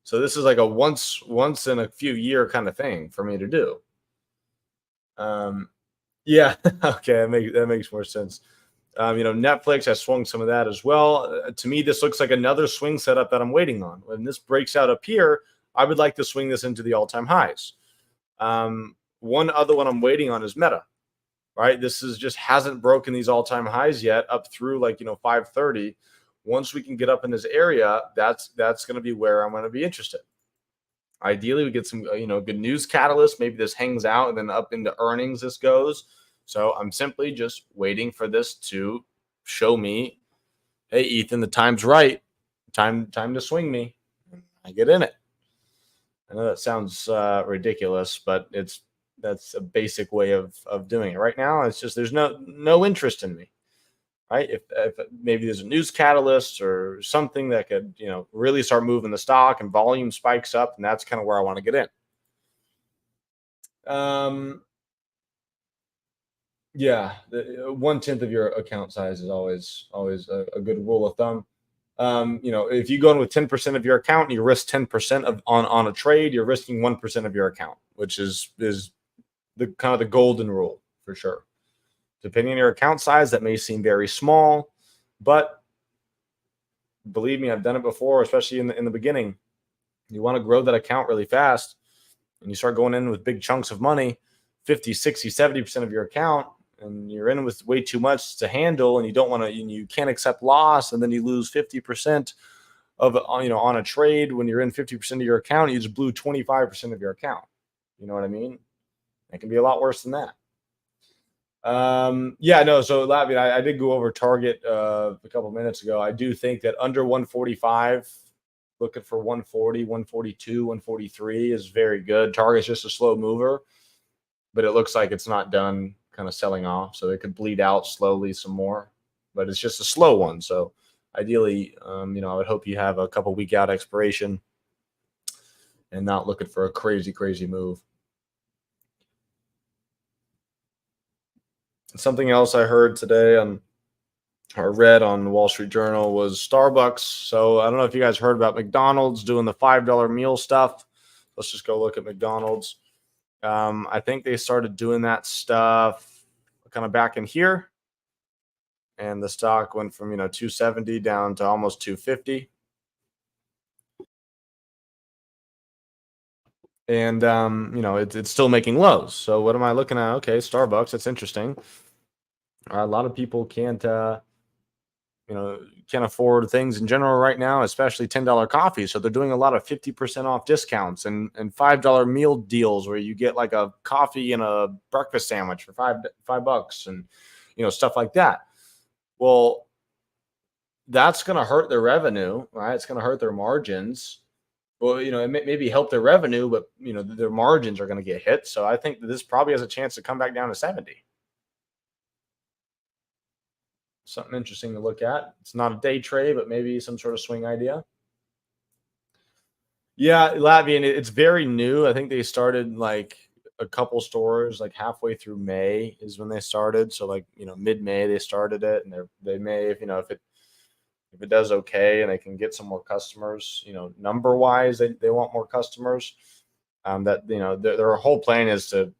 So this is like a once in a few year kind of thing for me to do. Yeah, okay, that makes more sense. Netflix has swung some of that as well. To me, this looks like another swing setup that I'm waiting on. When this breaks out up here, I would like to swing this into the all-time highs. One other one I'm waiting on is Meta, right? This just hasn't broken these all-time highs yet, up through 530. Once we can get up in this area, that's going to be where I'm going to be interested. Ideally, we get some good news catalyst. Maybe this hangs out, and then up into earnings this goes. So I'm simply just waiting for this to show me, hey, Ethan, the time's right. Time to swing me. I get in it. I know that sounds ridiculous, but that's a basic way of doing it. Right now, it's just there's no interest in me. Right? If maybe there's a news catalyst or something that could really start moving the stock and volume spikes up, and that's kind of where I want to get in. Yeah, 1/10 of your account size is always a good rule of thumb. If you go in with 10% of your account and you risk 10% on a trade, you're risking 1% of your account, which is the kind of the golden rule for sure. Depending on your account size, that may seem very small, but believe me, I've done it before, especially in the beginning. You want to grow that account really fast, and you start going in with big chunks of money, 50, 60, 70% of your account, and you're in with way too much to handle, and you can't accept loss, and then you lose 50% of on a trade. When you're in 50% of your account, you just blew 25% of your account. You know what I mean? It can be a lot worse than that. Yeah, no. So Lavi, I did go over target a couple minutes ago. I do think that under 145, looking for 140, 142, 143 is very good. Target's just a slow mover, but it looks like it's not done kind of selling off. So it could bleed out slowly some more, but it's just a slow one. So ideally, I would hope you have a couple week out expiration and not looking for a crazy move. Something else I heard today on I read on the Wall Street Journal was Starbucks. So I don't know if you guys heard about McDonald's doing the $5 meal stuff. Let's just go look at McDonald's. I think they started doing that stuff kind of back in here, and the stock went from 270 down to almost 250. And it's still making lows. So what am I looking at? Okay, Starbucks. That's interesting. A lot of people can't afford things in general right now, especially $10 coffee. So they're doing a lot of 50% off discounts and $5 meal deals where you get like a coffee and a breakfast sandwich for $5 and stuff like that. Well, that's going to hurt their revenue, right? It's going to hurt their margins. Well, it may maybe help their revenue, but their margins are going to get hit. So I think that this probably has a chance to come back down to 70. Something interesting to look at. It's not a day trade, but maybe some sort of swing idea. Yeah, Latvian, it's very new. I think they started like a couple stores like halfway through May is when they started. So like, mid-May they started it, and they may, if it does okay and they can get some more customers, number wise, they want more customers. That their whole plan is to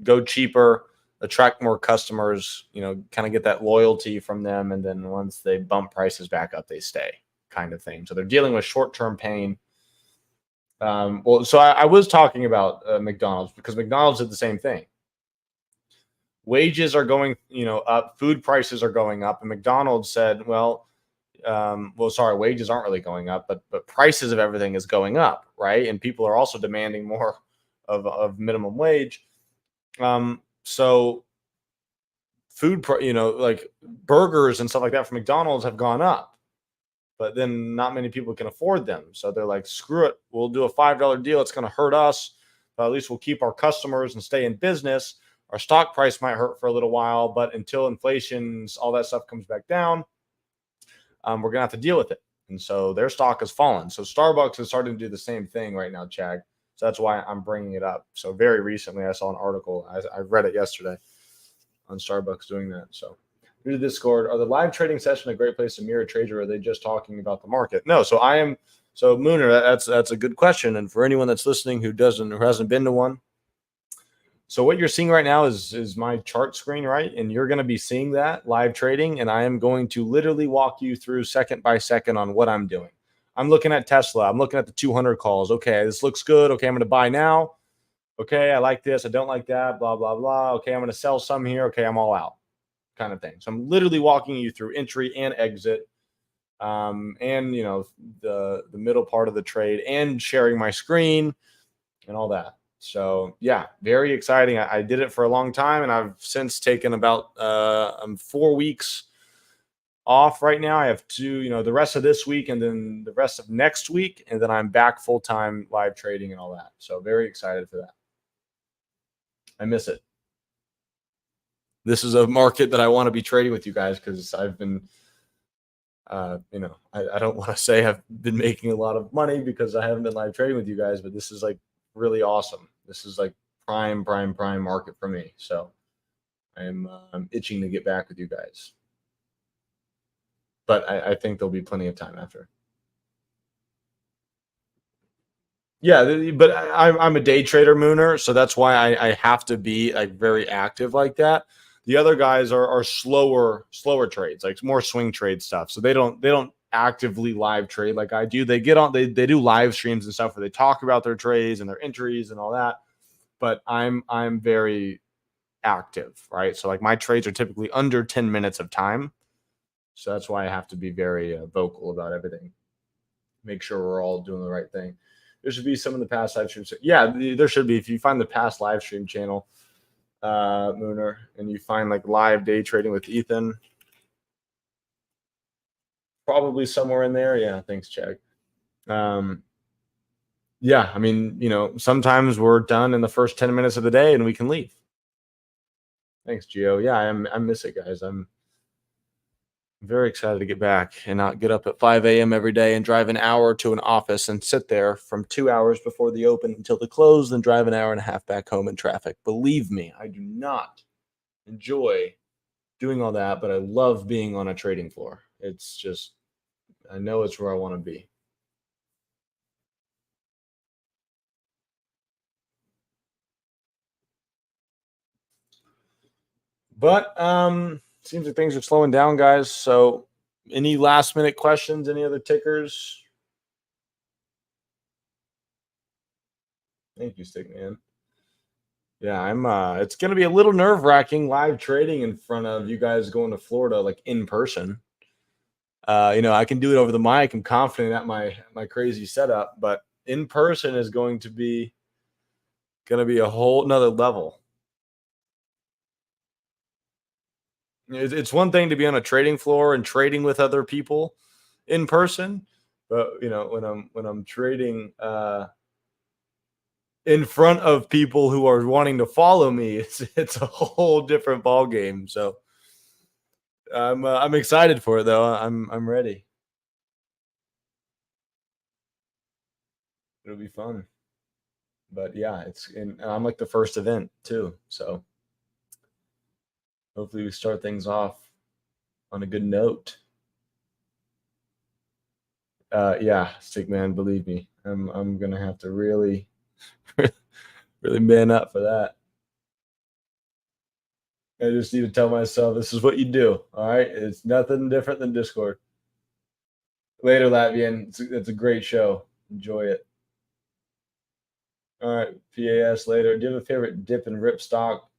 go cheaper, attract more customers, kind of get that loyalty from them, and then once they bump prices back up, they stay, kind of thing. So they're dealing with short-term pain. Well, so I was talking about McDonald's because McDonald's did the same thing. Wages are going, up, food prices are going up, and McDonald's said, sorry, wages aren't really going up, but prices of everything is going up, right? And people are also demanding more of minimum wage. So food, like burgers and stuff like that from McDonald's have gone up, but then not many people can afford them. So they're like, screw it, we'll do a $5 deal. It's going to hurt us, but at least we'll keep our customers and stay in business. Our stock price might hurt for a little while, but until inflation's all that stuff comes back down, we're gonna have to deal with it. And so their stock has fallen. So Starbucks is starting to do the same thing right now, Chag. So that's why I'm bringing it up. So very recently, I saw an article. I read it yesterday on Starbucks doing that. So due to Discord, are the live trading session a great place to mirror trades, or are they just talking about the market? No. So I am. So Mooner, that's a good question. And for anyone that's listening who hasn't been to one, so what you're seeing right now is my chart screen, right? And you're going to be seeing that live trading, and I am going to literally walk you through second by second on what I'm doing. I'm looking at Tesla. I'm looking at the 200 calls. Okay, this looks good. Okay, I'm going to buy now. Okay, I like this. I don't like that. Blah, blah, blah. Okay, I'm going to sell some here. Okay, I'm all out, kind of thing. So I'm literally walking you through entry and exit, and the middle part of the trade, and sharing my screen and all that. So yeah, very exciting. I did it for a long time, and I've since taken about 4 weeks off right now. I have the rest of this week and then the rest of next week, and then I'm back full-time live trading and all that. So very excited for that. I miss it. This is a market that I want to be trading with you guys because I've been I don't want to say I've been making a lot of money because I haven't been live trading with you guys, but this is like really awesome. This is like prime market for me. So I'm itching to get back with you guys. But I think there'll be plenty of time after. Yeah, but I'm a day trader, Mooner, so that's why I have to be like very active like that. The other guys are slower trades, like more swing trade stuff. So they don't actively live trade like I do. They get on, they do live streams and stuff where they talk about their trades and their entries and all that. But I'm very active, right? So like my trades are typically under 10 minutes of time. So that's why I have to be very vocal about everything. Make sure we're all doing the right thing. There should be some of the past live streams. Yeah, there should be. If you find the past live stream channel, Mooner, and you find like live day trading with Ethan, probably somewhere in there. Yeah, thanks, Chad. Yeah, I mean, sometimes we're done in the first 10 minutes of the day and we can leave. Thanks, Gio. Yeah, I miss it, guys. I'm very excited to get back and not get up at 5 a.m. every day and drive an hour to an office and sit there from 2 hours before the open until the close, then drive an hour and a half back home in traffic. Believe me, I do not enjoy doing all that, but I love being on a trading floor. It's just, I know it's where I want to be. But seems like things are slowing down, guys. So any last minute questions? Any other tickers? Thank you, Stickman. Yeah, I'm it's gonna be a little nerve-wracking live trading in front of you guys going to Florida, like in person. I can do it over the mic. I'm confident at my crazy setup, but in person is gonna be a whole nother level. It's one thing to be on a trading floor and trading with other people in person, but when I'm trading in front of people who are wanting to follow me, it's a whole different ball game. So I'm excited for it though. I'm ready. It'll be fun. But yeah, and I'm like the first event too. So hopefully we start things off on a good note. Yeah, Stickman, believe me, I'm gonna have to really really man up for that. I just need to tell myself this is what you do. All right, it's nothing different than Discord. Later, Latvian. It's a great show. Enjoy it. All right, PAS later. Do you have a favorite dip and rip stock?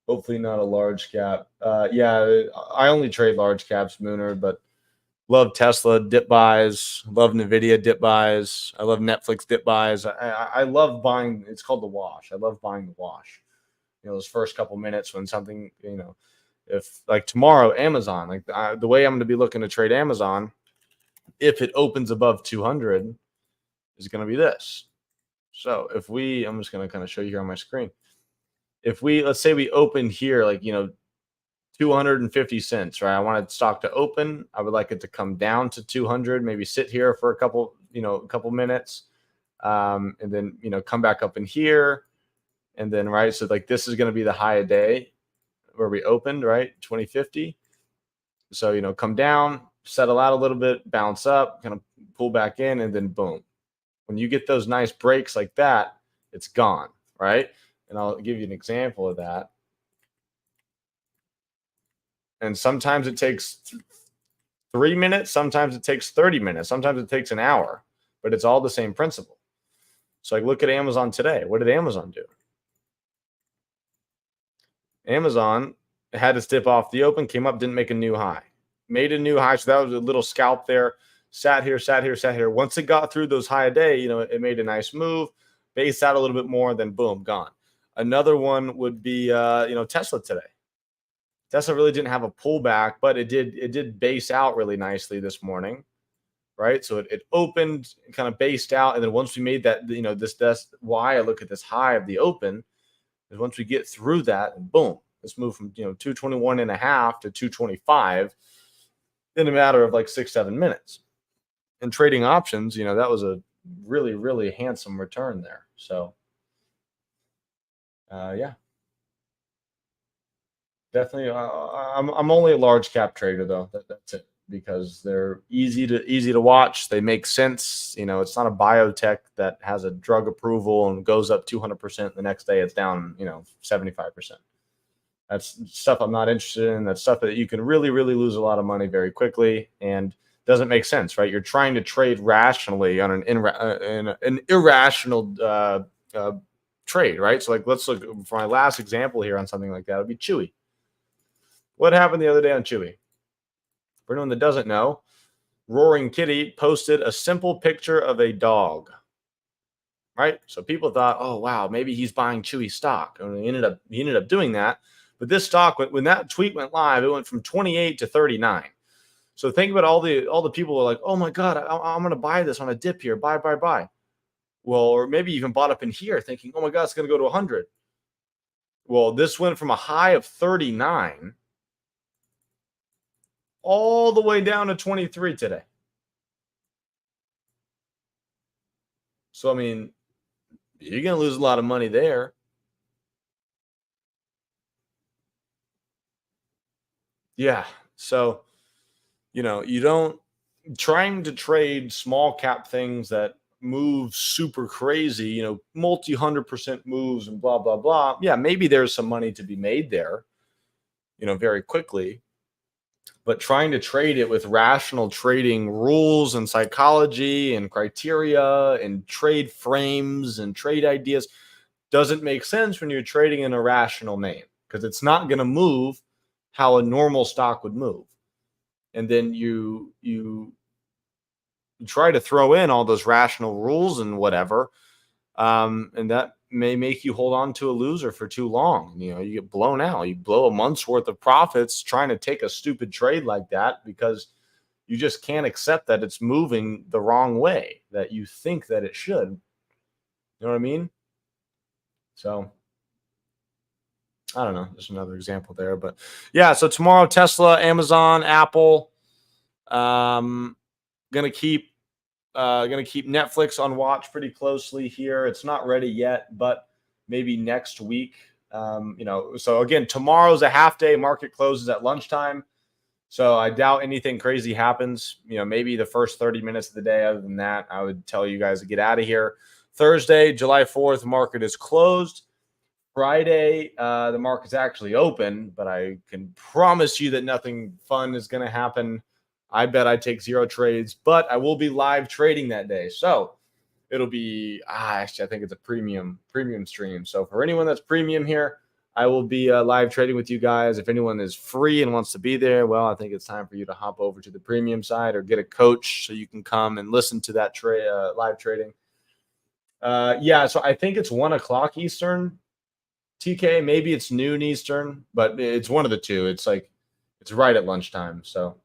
Hopefully not a large cap. Yeah, I only trade large caps, Mooner, but love Tesla dip buys. Love Nvidia dip buys. I love Netflix dip buys. I love buying. It's called the wash. I love buying the wash. Those first couple minutes when something, if like tomorrow, Amazon, like the way I'm going to be looking to trade Amazon, if it opens above 200, is going to be this. So I'm just going to kind of show you here on my screen. If let's say we open here, like, 250 cents, right? I wanted stock to open. I would like it to come down to 200, maybe sit here for a couple minutes, and then, come back up in here. And then, right, so like this is going to be the high a day where we opened, right? 2050. So, come down, settle out a little bit, bounce up, kind of pull back in, and then boom. When you get those nice breaks like that, it's gone, right? And I'll give you an example of that. And sometimes it takes 3 minutes, sometimes it takes 30 minutes, sometimes it takes an hour, but it's all the same principle. So, like, look at Amazon today. What did Amazon do? Amazon had to dip off the open, came up, didn't make a new high, made a new high. So that was a little scalp there. Sat here, sat here, sat here. Once it got through those high a day, it made a nice move, based out a little bit more, then boom, gone. Another one would be, Tesla today. Tesla really didn't have a pullback, but it did base out really nicely this morning, right? So it opened, kind of based out, and then once we made that, that's why I look at this high of the open, is once we get through that, and boom, let's move from 221 and a half to 225 in a matter of like 6-7 minutes. And trading options, that was a really, really handsome return there. So yeah, definitely. I'm only a large cap trader though. That's it, because they're easy to watch. They make sense. It's not a biotech that has a drug approval and goes up 200%. The next day it's down 75%. That's stuff I'm not interested in. That's stuff that you can really, really lose a lot of money very quickly and doesn't make sense, right? You're trying to trade rationally on an irrational trade, right? So, like, let's look for my last example here on something like that. It would be Chewy. What happened the other day on Chewy? For anyone that doesn't know, Roaring Kitty posted a simple picture of a dog, right? So people thought, oh wow, maybe he's buying Chewy stock, and he ended up doing that. But this stock, when that tweet went live, it went from 28 to 39. So think about all the people who are like, oh my god, I'm going to buy this on a dip here, buy, buy, buy. Well, or maybe even bought up in here, thinking, oh my god, it's going to go to 100. Well, this went from a high of 39 all the way down to 23 today. So I mean, you're going to lose a lot of money there. Yeah. So, you don't trying to trade small cap things that move super crazy, multi 100% moves and blah, blah, blah. Yeah, maybe there's some money to be made there, very quickly. But trying to trade it with rational trading rules and psychology and criteria and trade frames and trade ideas doesn't make sense when you're trading in a rational name, because it's not going to move how a normal stock would move. And then you try to throw in all those rational rules and whatever, and that may make you hold on to a loser for too long. You get blown out. You blow a month's worth of profits trying to take a stupid trade like that because you just can't accept that it's moving the wrong way that you think that it should. You know what I mean? So I don't know. There's another example there, but yeah. So tomorrow, Tesla, Amazon, Apple. Um, gonna keep Netflix on watch pretty closely here. It's not ready yet, but maybe next week. So again, tomorrow's a half day. Market closes at lunchtime. So I doubt anything crazy happens. Maybe the first 30 minutes of the day. Other than that, I would tell you guys to get out of here. Thursday, July 4th, market is closed. Friday, the market's actually open, but I can promise you that nothing fun is going to happen. I bet I take 0 trades, but I will be live trading that day. So it'll be, actually, I think it's a premium stream. So for anyone that's premium here, I will be live trading with you guys. If anyone is free and wants to be there, well, I think it's time for you to hop over to the premium side or get a coach so you can come and listen to that live trading. Yeah, so I think it's 1 o'clock Eastern. TK, maybe it's noon Eastern, but it's one of the two. It's right at lunchtime. So,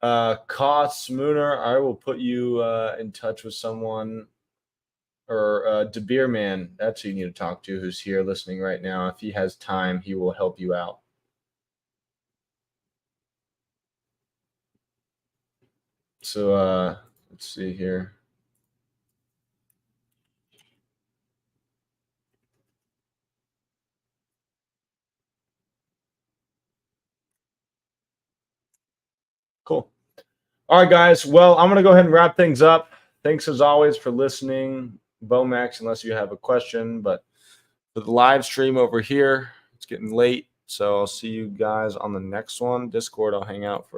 Koss Mooner, I will put you in touch with someone, or De Beerman. That's who you need to talk to, who's here listening right now. If he has time, he will help you out. So, let's see here. Cool. All right, guys. Well, I'm going to go ahead and wrap things up. Thanks as always for listening, Bomax, unless you have a question. But for the live stream over here, it's getting late. So I'll see you guys on the next one. Discord, I'll hang out for